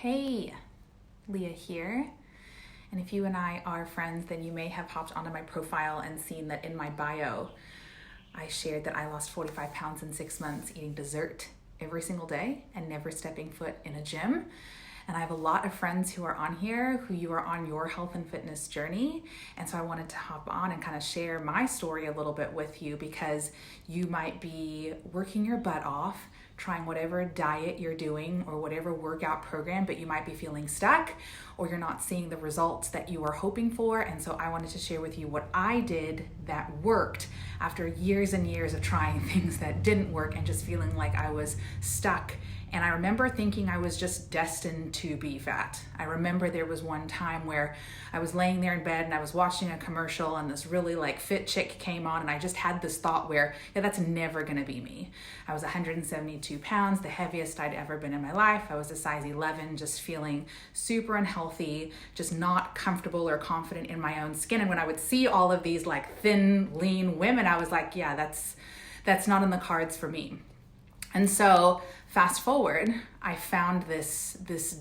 Hey, Leah here. And if you and I are friends, then you may have hopped onto my profile and seen that in my bio, I shared that I lost 45 pounds in 6 months eating dessert every single day and never stepping foot in a gym. And I have a lot of friends who are on here who you are on your health and fitness journey. And so I wanted to hop on and kind of share my story a little bit with you because you might be working your butt off, trying whatever diet you're doing or whatever workout program, but you might be feeling stuck or you're not seeing the results that you were hoping for. And so I wanted to share with you what I did that worked after years and years of trying things that didn't work and just feeling like I was stuck. And I remember thinking I was just destined to be fat. I remember there was one time where I was laying there in bed and I was watching a commercial and this really fit chick came on and I just had this thought where, yeah, that's never gonna be me. I was 172 pounds, the heaviest I'd ever been in my life. I was a size 11, just feeling super unhealthy, just not comfortable or confident in my own skin. And when I would see all of these thin, lean women, I was like, yeah, that's not in the cards for me. And so fast forward, I found this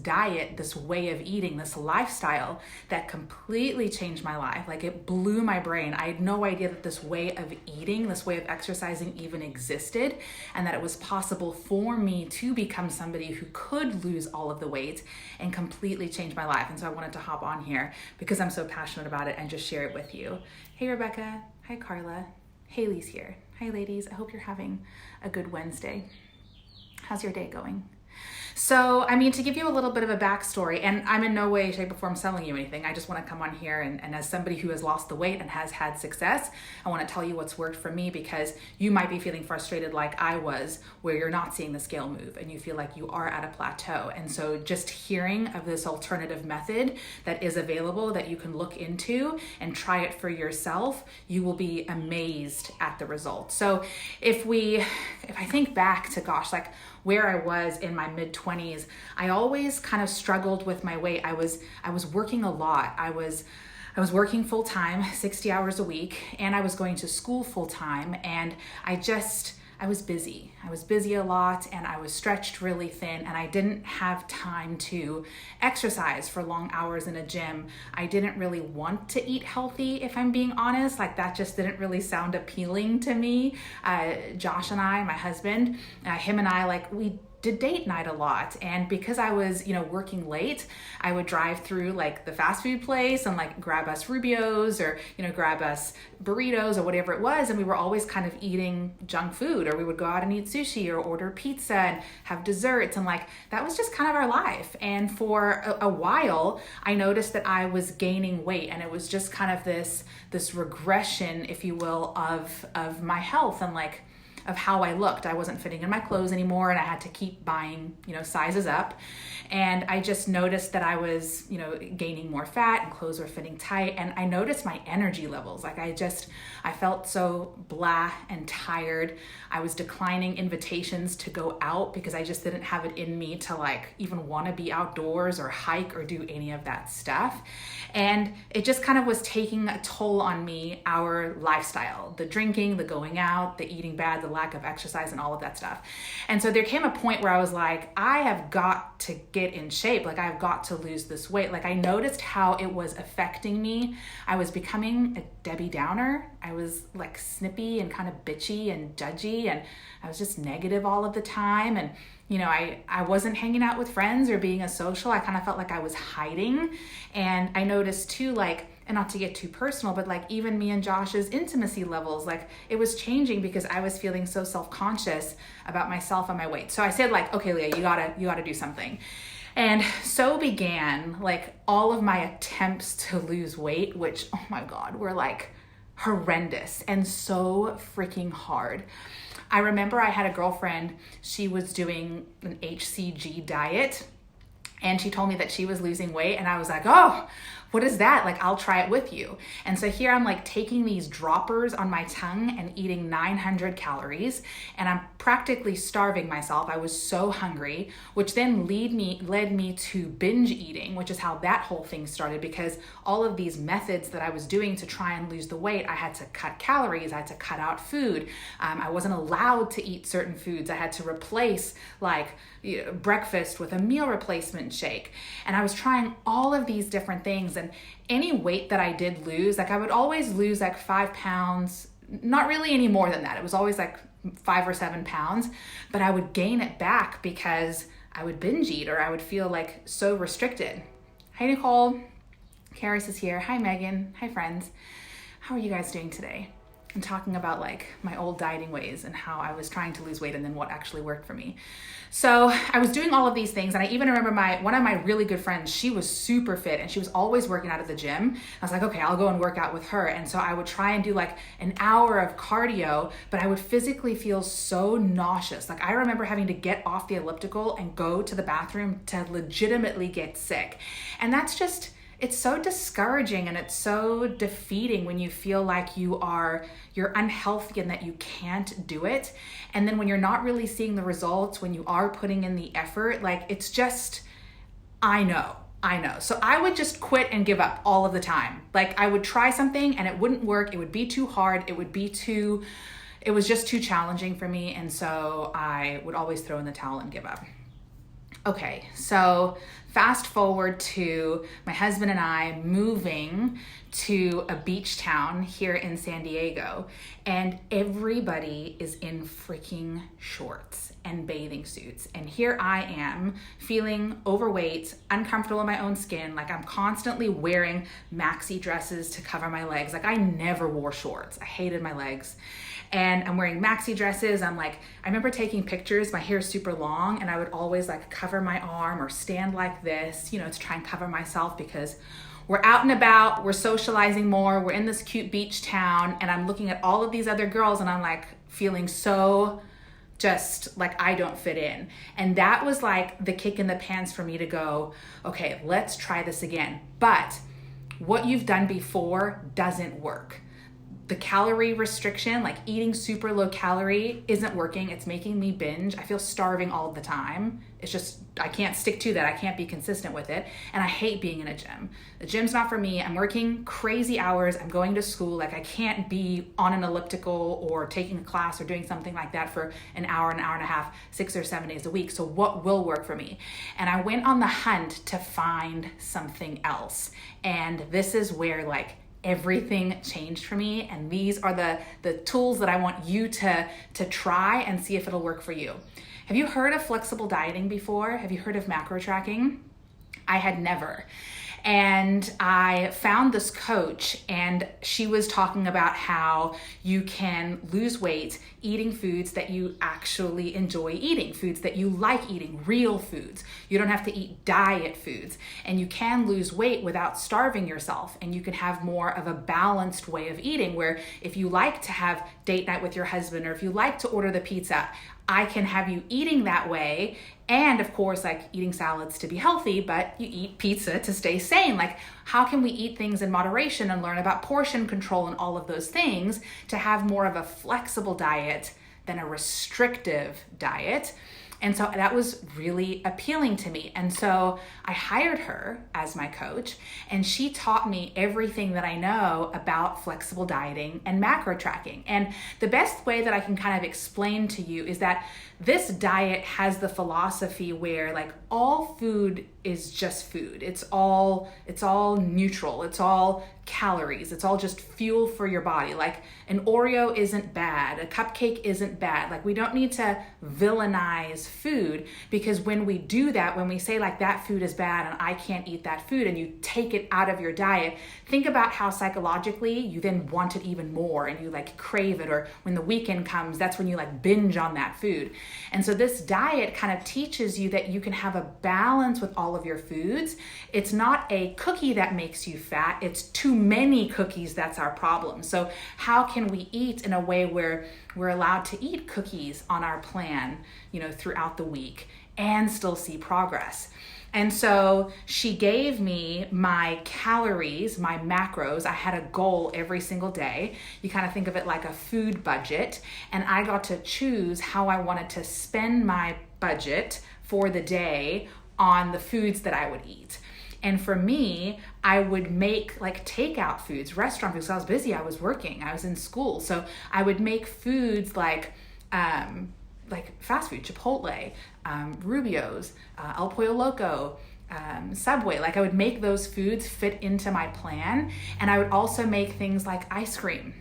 diet, this way of eating, this lifestyle that completely changed my life. It blew my brain. I had no idea that this way of eating, this way of exercising even existed, and that it was possible for me to become somebody who could lose all of the weight and completely change my life. And so I wanted to hop on here because I'm so passionate about it and just share it with you. Hey, Rebecca. Hi, Carla. Haley's here. Hi, ladies. I hope you're having a good Wednesday. How's your day going? So, to give you a little bit of a backstory, and I'm in no way, shape, or form selling you anything. I just want to come on here and as somebody who has lost the weight and has had success, I want to tell you what's worked for me because you might be feeling frustrated like I was, where you're not seeing the scale move and you feel like you are at a plateau. And so just hearing of this alternative method that is available that you can look into and try it for yourself, you will be amazed at the results. So if I think back to where I was in my mid-20s, I always kind of struggled with my weight. I was working a lot. I was working full-time, 60 hours a week, and I was going to school full-time, and I was busy. I was busy a lot and I was stretched really thin and I didn't have time to exercise for long hours in a gym. I didn't really want to eat healthy, if I'm being honest. That just didn't really sound appealing to me. Josh and I, my husband, him and I, we did date night a lot. And because I was, working late, I would drive through the fast food place and grab us Rubio's or, grab us burritos or whatever it was. And we were always kind of eating junk food, or we would go out and eat sushi or order pizza and have desserts. And that was just kind of our life. And for a while, I noticed that I was gaining weight, and it was just kind of this regression, if you will, of my health and of how I looked. I wasn't fitting in my clothes anymore and I had to keep buying, sizes up. And I just noticed that I was, gaining more fat and clothes were fitting tight. And I noticed my energy levels. I felt so blah and tired. I was declining invitations to go out because I just didn't have it in me to even want to be outdoors or hike or do any of that stuff. And it just kind of was taking a toll on me, our lifestyle, the drinking, the going out, the eating bad, the lack of exercise and all of that stuff. And so there came a point where I was like, I have got to get in shape. I've got to lose this weight. I noticed how it was affecting me. I was becoming a Debbie Downer. I was snippy and kind of bitchy and judgy, and I was just negative all of the time. And I wasn't hanging out with friends or being a social. I kind of felt like I was hiding. And I noticed too, and not to get too personal, but even me and Josh's intimacy levels, it was changing because I was feeling so self-conscious about myself and my weight. So I said okay, Leah, you gotta do something. And so began all of my attempts to lose weight, which, oh my God, were horrendous and so freaking hard. I remember I had a girlfriend, she was doing an HCG diet and she told me that she was losing weight and I was like, oh, what is that? I'll try it with you. And so here I'm taking these droppers on my tongue and eating 900 calories and I'm practically starving myself. I was so hungry, which then led me to binge eating, which is how that whole thing started, because all of these methods that I was doing to try and lose the weight, I had to cut calories, I had to cut out food. I wasn't allowed to eat certain foods. I had to replace breakfast with a meal replacement shake. And I was trying all of these different things, and any weight that I did lose, like I would always lose like 5 pounds, not really any more than that. It was always like 5 or 7 pounds, but I would gain it back because I would binge eat, or I would feel like so restricted. Hi, Nicole. Karis is here. Hi, Megan. Hi, friends. How are you guys doing today? I'm talking about like my old dieting ways and how I was trying to lose weight and then what actually worked for me. So I was doing all of these things, and I even remember one of my really good friends, she was super fit and she was always working out at the gym. I was like, okay, I'll go and work out with her. And so I would try and do like an hour of cardio, but I would physically feel so nauseous. Like I remember having to get off the elliptical and go to the bathroom to legitimately get sick. And that's just, it's so discouraging and it's so defeating when you feel like you're unhealthy and that you can't do it. And then when you're not really seeing the results, when you are putting in the effort, like it's just, I know. So I would just quit and give up all of the time. Like I would try something and it wouldn't work. It would be too hard. It was just too challenging for me. And so I would always throw in the towel and give up. Okay, so fast forward to my husband and I moving to a beach town here in San Diego, and everybody is in freaking shorts and bathing suits. And here I am feeling overweight, uncomfortable in my own skin. Like I'm constantly wearing maxi dresses to cover my legs. Like I never wore shorts. I hated my legs. And I'm wearing maxi dresses. I remember taking pictures, my hair is super long, and I would always like cover my arm or stand like this, to try and cover myself because we're out and about, we're socializing more, we're in this cute beach town, and I'm looking at all of these other girls and I'm like feeling so just like I don't fit in. And that was like the kick in the pants for me to go, okay, let's try this again. But what you've done before doesn't work. The calorie restriction, like eating super low calorie, isn't working. It's making me binge. I feel starving all the time. It's just, I can't stick to that. I can't be consistent with it. And I hate being in a gym. The gym's not for me. I'm working crazy hours. I'm going to school. Like I can't be on an elliptical or taking a class or doing something like that for an hour and a half, 6 or 7 days a week. So what will work for me? And I went on the hunt to find something else. And this is where like everything changed for me. And these are the tools that I want you to try and see if it'll work for you. Have you heard of flexible dieting before? Have you heard of macro tracking? I had never. And I found this coach, and she was talking about how you can lose weight eating foods that you actually enjoy eating, foods that you like eating, real foods. You don't have to eat diet foods, and you can lose weight without starving yourself, and you can have more of a balanced way of eating where if you like to have date night with your husband, or if you like to order the pizza, I can have you eating that way. And of course, like eating salads to be healthy, but you eat pizza to stay sane. Like, how can we eat things in moderation and learn about portion control and all of those things to have more of a flexible diet than a restrictive diet? And so that was really appealing to me. And so I hired her as my coach, and she taught me everything that I know about flexible dieting and macro tracking. And the best way that I can kind of explain to you is that this diet has the philosophy where like all food is just food. It's all neutral. It's all calories. It's all just fuel for your body. Like an Oreo isn't bad. A cupcake isn't bad. Like we don't need to villainize food, because when we do that, when we say like that food is bad and I can't eat that food, and you take it out of your diet, think about how psychologically you then want it even more and you like crave it, or when the weekend comes, that's when you like binge on that food. And so this diet kind of teaches you that you can have a balance with all of your foods. It's not a cookie that makes you fat. It's too many cookies that's our problem. So how can we eat in a way where we're allowed to eat cookies on our plan, throughout the week and still see progress? And so she gave me my calories, my macros. I had a goal every single day. You kind of think of it like a food budget. And I got to choose how I wanted to spend my budget for the day on the foods that I would eat. And for me, I would make like takeout foods, restaurant foods. So I was busy, I was working, I was in school. So I would make foods like fast food, Chipotle, Rubio's, El Pollo Loco, Subway. Like I would make those foods fit into my plan. And I would also make things like ice cream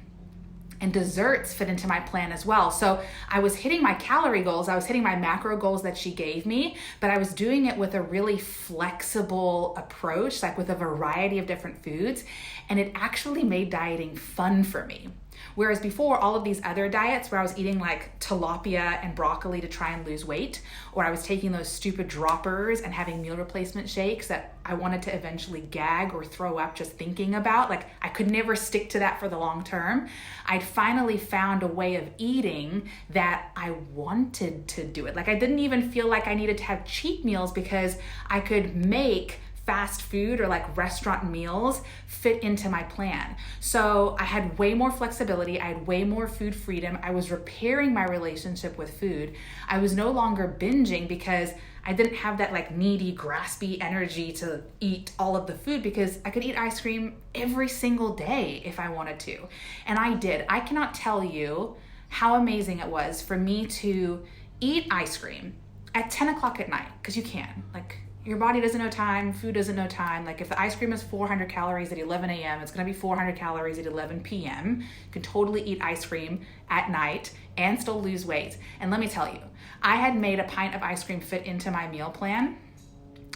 and desserts fit into my plan as well. So I was hitting my calorie goals, I was hitting my macro goals that she gave me, but I was doing it with a really flexible approach, like with a variety of different foods. And it actually made dieting fun for me. Whereas before, all of these other diets where I was eating like tilapia and broccoli to try and lose weight, or I was taking those stupid droppers and having meal replacement shakes that I wanted to eventually gag or throw up just thinking about, like I could never stick to that for the long term. I'd finally found a way of eating that I wanted to do it. Like I didn't even feel like I needed to have cheat meals because I could make fast food or like restaurant meals fit into my plan. So I had way more flexibility. I had way more food freedom. I was repairing my relationship with food. I was no longer binging because I didn't have that like needy, graspy energy to eat all of the food, because I could eat ice cream every single day if I wanted to. And I did. I cannot tell you how amazing it was for me to eat ice cream at 10 o'clock at night, because you can. Like, your body doesn't know time, food doesn't know time. Like if the ice cream is 400 calories at 11 a.m., it's gonna be 400 calories at 11 p.m. You can totally eat ice cream at night and still lose weight. And let me tell you, I had made a pint of ice cream fit into my meal plan.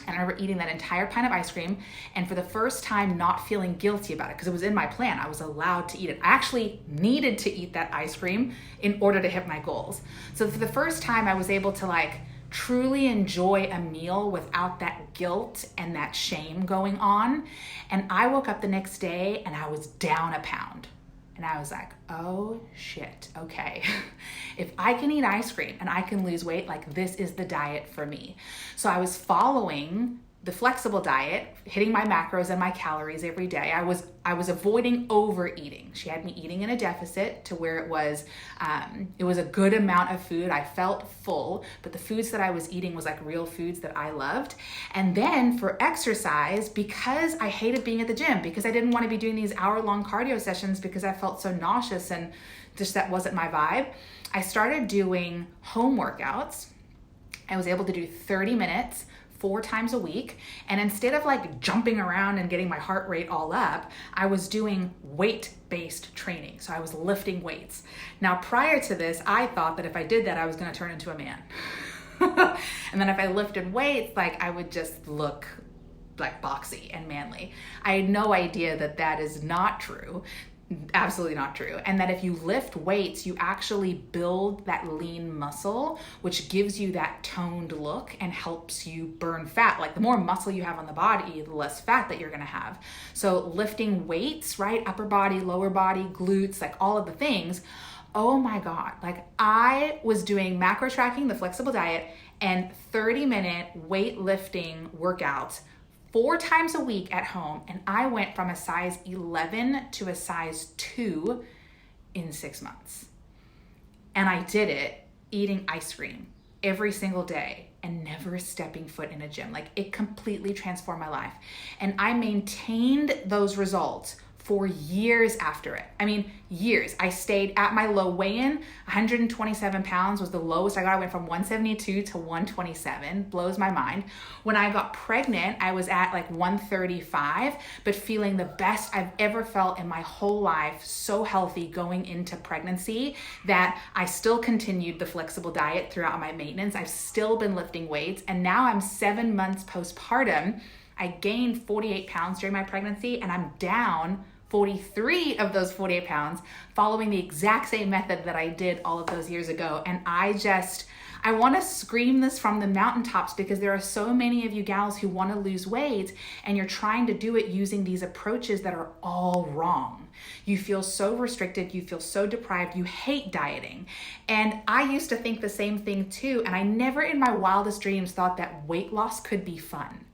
And I remember eating that entire pint of ice cream, and for the first time not feeling guilty about it because it was in my plan. I was allowed to eat it. I actually needed to eat that ice cream in order to hit my goals. So for the first time, I was able to like truly enjoy a meal without that guilt and that shame going on. And I woke up the next day and I was down a pound. And I was like, oh shit, okay. If I can eat ice cream and I can lose weight, like this is the diet for me. So I was following the flexible diet, hitting my macros and my calories every day. I was avoiding overeating. She had me eating in a deficit to where it was a good amount of food. I felt full, but the foods that I was eating was like real foods that I loved. And then for exercise, because I hated being at the gym, because I didn't want to be doing these hour-long cardio sessions because I felt so nauseous and just that wasn't my vibe, I started doing home workouts. I was able to do 30 minutes 4 times a week. And instead of like jumping around and getting my heart rate all up, I was doing weight-based training. So I was lifting weights. Now, prior to this, I thought that if I did that, I was going to turn into a man. And then if I lifted weights, like I would just look like boxy and manly. I had no idea that that is not true. Absolutely not true. And that if you lift weights, you actually build that lean muscle, which gives you that toned look and helps you burn fat. Like the more muscle you have on the body, the less fat that you're going to have. So lifting weights, right? Upper body, lower body, glutes, like all of the things. Oh my God. Like I was doing macro tracking, the flexible diet, and 30-minute weightlifting workouts 4 times a week at home, and I went from a size 11 to a size 2 in 6 months. And I did it eating ice cream every single day and never stepping foot in a gym. Like it completely transformed my life. And I maintained those results for years after it. I mean, years. I stayed at my low weigh-in. 127 pounds was the lowest I got. I went from 172 to 127. Blows my mind. When I got pregnant, I was at like 135, but feeling the best I've ever felt in my whole life. So healthy going into pregnancy that I still continued the flexible diet throughout my maintenance. I've still been lifting weights. And now I'm 7 months postpartum. I gained 48 pounds during my pregnancy, and I'm down 43 of those 48 pounds following the exact same method that I did all of those years ago. And I want to scream this from the mountaintops, because there are so many of you gals who want to lose weight and you're trying to do it using these approaches that are all wrong. You feel so restricted, you feel so deprived, you hate dieting. And I used to think the same thing too, and I never in my wildest dreams thought that weight loss could be fun,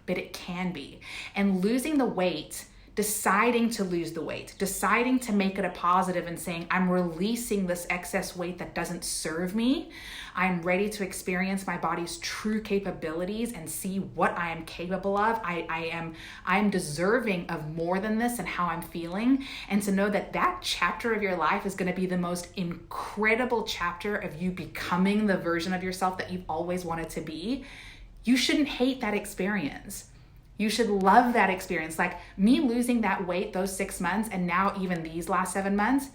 but it can be. And losing the weight, deciding to lose the weight, deciding to make it a positive and saying, I'm releasing this excess weight that doesn't serve me. I'm ready to experience my body's true capabilities and see what I am capable of. I am deserving of more than this and how I'm feeling. And to know that that chapter of your life is going to be the most incredible chapter of you becoming the version of yourself that you've always wanted to be. you shouldn't hate that experience. You should love that experience. Like me losing that weight those 6 months, and now even these last 7 months,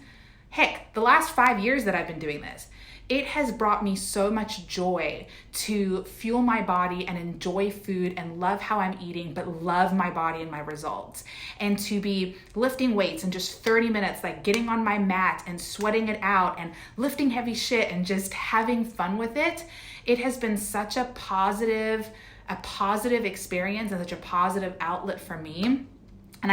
heck, the last 5 years that I've been doing this, it has brought me so much joy to fuel my body and enjoy food and love how I'm eating, but love my body and my results. And to be lifting weights in just 30 minutes, like getting on my mat and sweating it out and lifting heavy shit and just having fun with it. It has been such a positive experience and such a positive outlet for me. And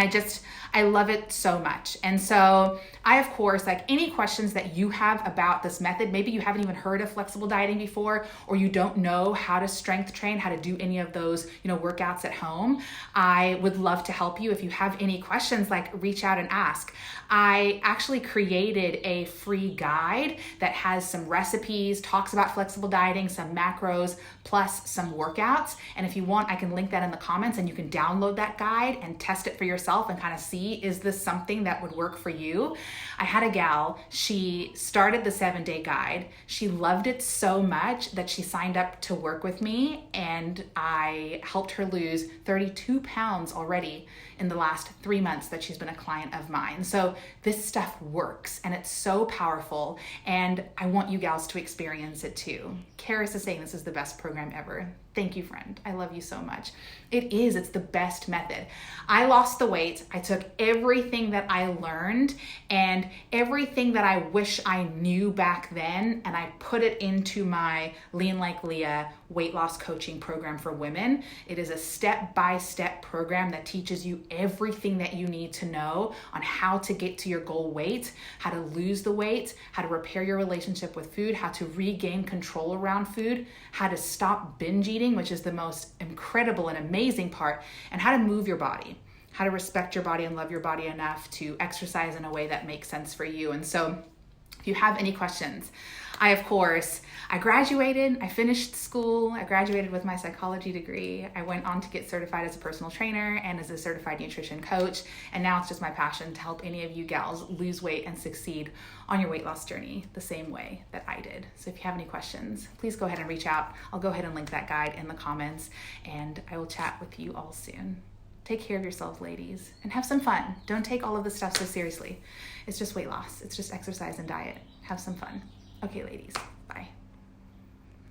I love it so much. And so I, of course, like any questions that you have about this method, maybe you haven't even heard of flexible dieting before, or you don't know how to strength train, how to do any of those, workouts at home. I would love to help you. If you have any questions, like reach out and ask. I actually created a free guide that has some recipes, talks about flexible dieting, some macros, plus some workouts. And if you want, I can link that in the comments and you can download that guide and test it for yourself and kind of see, is this something that would work for you? I had a gal, she started the 7-day guide. She loved it so much that she signed up to work with me, and I helped her lose 32 pounds already in the last 3 months that she's been a client of mine. So this stuff works and it's so powerful, and I want you gals to experience it too. Karis is saying this is the best program ever. Thank you, friend. I love you so much. It's the best method. I lost the weight. I took everything that I learned and everything that I wish I knew back then, and I put it into my Lean Like Leah weight loss coaching program for women. It is a step-by-step program that teaches you everything that you need to know on how to get to your goal weight, how to lose the weight, how to repair your relationship with food, how to regain control around food, how to stop binge eating, which is the most incredible and amazing part, and how to move your body, how to respect your body and love your body enough to exercise in a way that makes sense for you. And so if you have any questions, I graduated, I finished school, I graduated with my psychology degree. I went on to get certified as a personal trainer and as a certified nutrition coach. And now it's just my passion to help any of you gals lose weight and succeed on your weight loss journey the same way that I did. So if you have any questions, please go ahead and reach out. I'll go ahead and link that guide in the comments, and I will chat with you all soon. Take care of yourselves, ladies, and have some fun. Don't take all of this stuff so seriously. It's just weight loss. It's just exercise and diet. Have some fun. Okay, ladies.